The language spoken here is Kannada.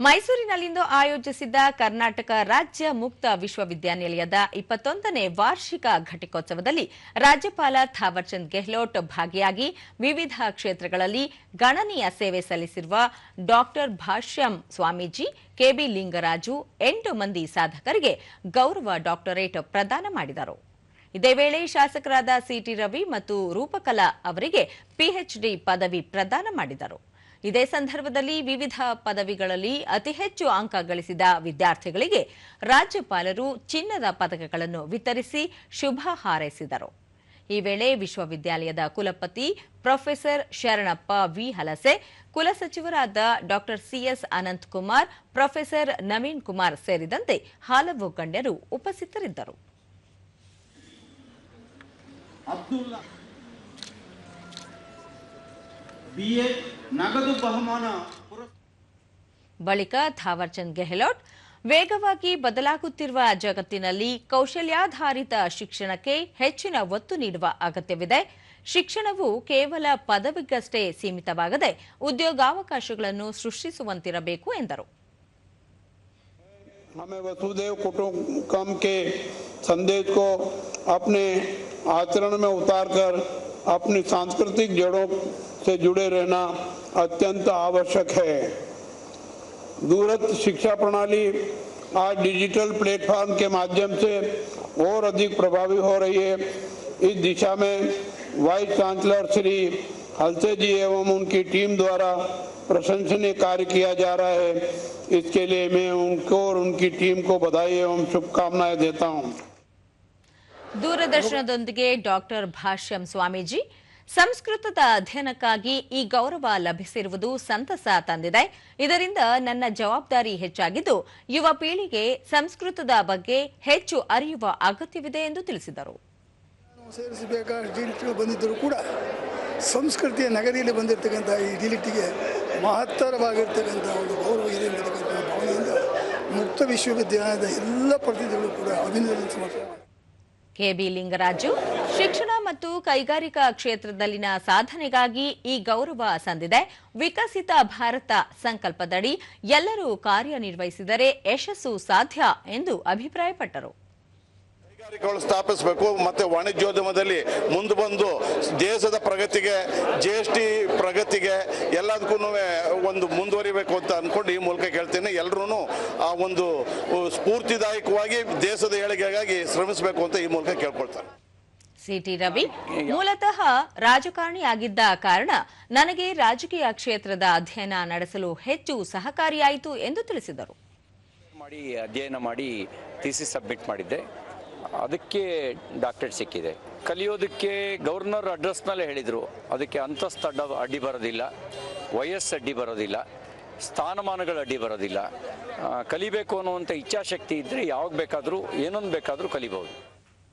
ಮೈಸೂರಿನಲ್ಲಿಂದು ಆಯೋಜಿಸಿದ್ದ ಕರ್ನಾಟಕ ರಾಜ್ಯ ಮುಕ್ತ ವಿಶ್ವವಿದ್ಯಾನಿಲಯದ 21ನೇ ವಾರ್ಷಿಕ ಘಟಿಕೋತ್ಸವದಲ್ಲಿ ರಾಜ್ಯಪಾಲ ಥಾವರ್ಚಂದ್ ಗೆಹ್ಲೋಟ್ ಭಾಗಿಯಾಗಿ ವಿವಿಧ ಕ್ಷೇತ್ರಗಳಲ್ಲಿ ಗಣನೀಯ ಸೇವೆ ಸಲ್ಲಿಸಿರುವ ಡಾ ಭಾಷ್ಯಂ ಸ್ವಾಮೀಜಿ, ಕೆಬಿ ಲಿಂಗರಾಜು 8 ಮಂದಿ ಸಾಧಕರಿಗೆ ಗೌರವ ಡಾಕ್ಟರೇಟ್ ಪ್ರದಾನ ಮಾಡಿದರು. ಇದೇ ವೇಳೆ ಶಾಸಕರಾದ ಸಿಟಿ ರವಿ ಮತ್ತು ರೂಪಕಲಾ ಅವರಿಗೆ ಪಿಎಚ್ಡಿ ಪದವಿ ಪ್ರದಾನ ಮಾಡಿದರು. ಇದೇ ಸಂದರ್ಭದಲ್ಲಿ ವಿವಿಧ ಪದವಿಗಳಲ್ಲಿ ಅತಿ ಹೆಚ್ಚು ಅಂಕ ಗಳಿಸಿದ ವಿದ್ಯಾರ್ಥಿಗಳಿಗೆ ರಾಜ್ಯಪಾಲರು ಚಿನ್ನದ ಪದಕಗಳನ್ನು ವಿತರಿಸಿ ಶುಭ ಹಾರೈಸಿದರು. ಈ ವೇಳೆ ವಿಶ್ವವಿದ್ಯಾಲಯದ ಕುಲಪತಿ ಪ್ರೊಫೆಸರ್ ಶರಣಪ್ಪ ವಿ ಹಲಸೆ, ಕುಲಸಚಿವರಾದ ಡಾ ಸಿಎಸ್ ಅನಂತಕುಮಾರ್, ಪ್ರೊಫೆಸರ್ ನವೀನ್ ಕುಮಾರ್ ಸೇರಿದಂತೆ ಹಲವು ಗಣ್ಯರು ಉಪಸ್ಥಿತರಿದ್ದರು. ಬಳಿಕ ಥಾವರ್ಚಂದ್ ಗೆಹ್ಲೋಟ್ ವೇಗವಾಗಿ ಬದಲಾಗುತ್ತಿರುವ ಜಗತ್ತಿನಲ್ಲಿ ಕೌಶಲ್ಯಾಧಾರಿತ ಶಿಕ್ಷಣಕ್ಕೆ ಹೆಚ್ಚಿನ ಒತ್ತು ನೀಡುವ ಅಗತ್ಯವಿದೆ. ಶಿಕ್ಷಣವು ಕೇವಲ ಪದವಿಗಷ್ಟೇ ಸೀಮಿತವಾಗದೆ ಉದ್ಯೋಗಾವಕಾಶಗಳನ್ನು ಸೃಷ್ಟಿಸುವಂತಿರಬೇಕು ಎಂದರು. हमें वसुदेव कुटुंबकम के संदेश को अपने आचरण में उतारकर अपनी सांस्कृतिक जड़ों से जुड़े रहना अत्यंत आवश्यक है. दूरस्थ शिक्षा प्रणाली आज डिजिटल प्लेटफॉर्म के माध्यम से और अधिक प्रभावी हो रही है. इस दिशा में वाइस चांसलर श्री हलसे जी एवं उनकी टीम द्वारा प्रशंसनीय कार्य किया जा रहा है. इसके लिए मैं उनको और उनकी टीम को बधाई एवं शुभकामनाएं देता हूं. ದೂರದರ್ಶನದೊಂದಿಗೆ ಡಾಕ್ಟರ್ ಭಾಷ್ಯಂ ಸ್ವಾಮೀಜಿ, ಸಂಸ್ಕೃತದ ಅಧ್ಯಯನಕ್ಕಾಗಿ ಈ ಗೌರವ ಲಭಿಸಿರುವುದು ಸಂತಸ ತಂದಿದೆ. ಇದರಿಂದ ನನ್ನ ಜವಾಬ್ದಾರಿ ಹೆಚ್ಚಾಗಿದ್ದು ಯುವ ಪೀಳಿಗೆ ಸಂಸ್ಕೃತದ ಬಗ್ಗೆ ಹೆಚ್ಚು ಅರಿಯುವ ಅಗತ್ಯವಿದೆ ಎಂದು ತಿಳಿಸಿದರು. ಬಂದಿದ್ದರೂ ಕೂಡ ಸಂಸ್ಕೃತಿಯ ನಗರಿಯಲ್ಲಿ ಬಂದಿರತಕ್ಕಂಥ ಈ ಡಿಲಿಟಿಗೆ ಮಹತ್ತರವಾಗಿರ್ತಕ್ಕಂಥ ಒಂದು ಗೌರವ ಇದೆ ಎಂಬತಕ್ಕಂಥ ಭಾವನೆಯಿಂದ ಮುಕ್ತ ವಿಶ್ವವಿದ್ಯಾಲಯದ ಎಲ್ಲ ಪ್ರತಿನಿಧಿಗಳು ಕೂಡ ಅಭಿನಂದನೆ ಸಮರ್ಪಣೆ. ಕೆಬಿ ಲಿಂಗರಾಜು, ಶಿಕ್ಷಣ ಮತ್ತು ಕೈಗಾರಿಕಾ ಕ್ಷೇತ್ರದಲ್ಲಿನ ಸಾಧನೆಗಾಗಿ ಈ ಗೌರವ ಸಂದಿದೆ. ವಿಕಸಿತ ಭಾರತ ಸಂಕಲ್ಪದಡಿ ಎಲ್ಲರೂ ಕಾರ್ಯನಿರ್ವಹಿಸಿದರೆ ಯಶಸ್ಸು ಸಾಧ್ಯ ಎಂದು ಅಭಿಪ್ರಾಯಪಟ್ಟರು. ಕೈಗಾರಿಕೆಗಳು ಸ್ಥಾಪಿಸಬೇಕು ಮತ್ತು ವಾಣಿಜ್ಯೋದ್ಯಮದಲ್ಲಿ ಮುಂದೆ ಬಂದು ದೇಶದ ಪ್ರಗತಿಗೆ, ಜಿಎಸ್ಟಿ ಪ್ರಗತಿಗೆ ಎಲ್ಲದಕ್ಕೂ ಒಂದು ಮುಂದುವರಿಬೇಕು ಅಂತ ಅನ್ಕೊಂಡು ಈ ಮೂಲಕ ಕೇಳ್ತೇನೆ. ಎಲ್ಲರೂ ಆ ಒಂದು ಸ್ಫೂರ್ತಿದಾಯಕವಾಗಿ ದೇಶದ ಏಳಿಗೆಗಾಗಿ ಶ್ರಮಿಸಬೇಕು ಅಂತ ಈ ಮೂಲಕ ಕೇಳ್ಕೊಳ್ತಾರೆ. ಸಿಟಿ ರವಿ ಮೂಲತಃ ರಾಜಕಾರಣಿಯಾಗಿದ್ದ ಕಾರಣ ನನಗೆ ರಾಜಕೀಯ ಕ್ಷೇತ್ರದ ಅಧ್ಯಯನ ನಡೆಸಲು ಹೆಚ್ಚು ಸಹಕಾರಿಯಾಯಿತು ಎಂದು ತಿಳಿಸಿದರು. ಅಧ್ಯಯನ ಮಾಡಿ ಥೀಸಿಸ್ ಸಬ್ಮಿಟ್ ಮಾಡಿದ್ದೆ, ಅದಕ್ಕೆ ಡಾಕ್ಟರೇಟ್ ಸಿಕ್ಕಿದೆ. ಕಲಿಯೋದಕ್ಕೆ ಗವರ್ನರ್ ಅಡ್ರೆಸ್ನಲ್ಲೇ ಹೇಳಿದರು, ಅದಕ್ಕೆ ಅಂತಸ್ತು ಅಡ್ಡಿ ಬರೋದಿಲ್ಲ, ವಯಸ್ಸು ಅಡ್ಡಿ ಬರೋದಿಲ್ಲ, ಸ್ಥಾನಮಾನಗಳು ಅಡ್ಡಿ ಬರೋದಿಲ್ಲ. ಕಲಿಬೇಕು ಅನ್ನುವಂಥ ಇಚ್ಛಾಶಕ್ತಿ ಇದ್ದರೆ ಯಾವಾಗ ಬೇಕಾದರೂ ಏನೊಂದು ಬೇಕಾದರೂ ಕಲಿಬಹುದು.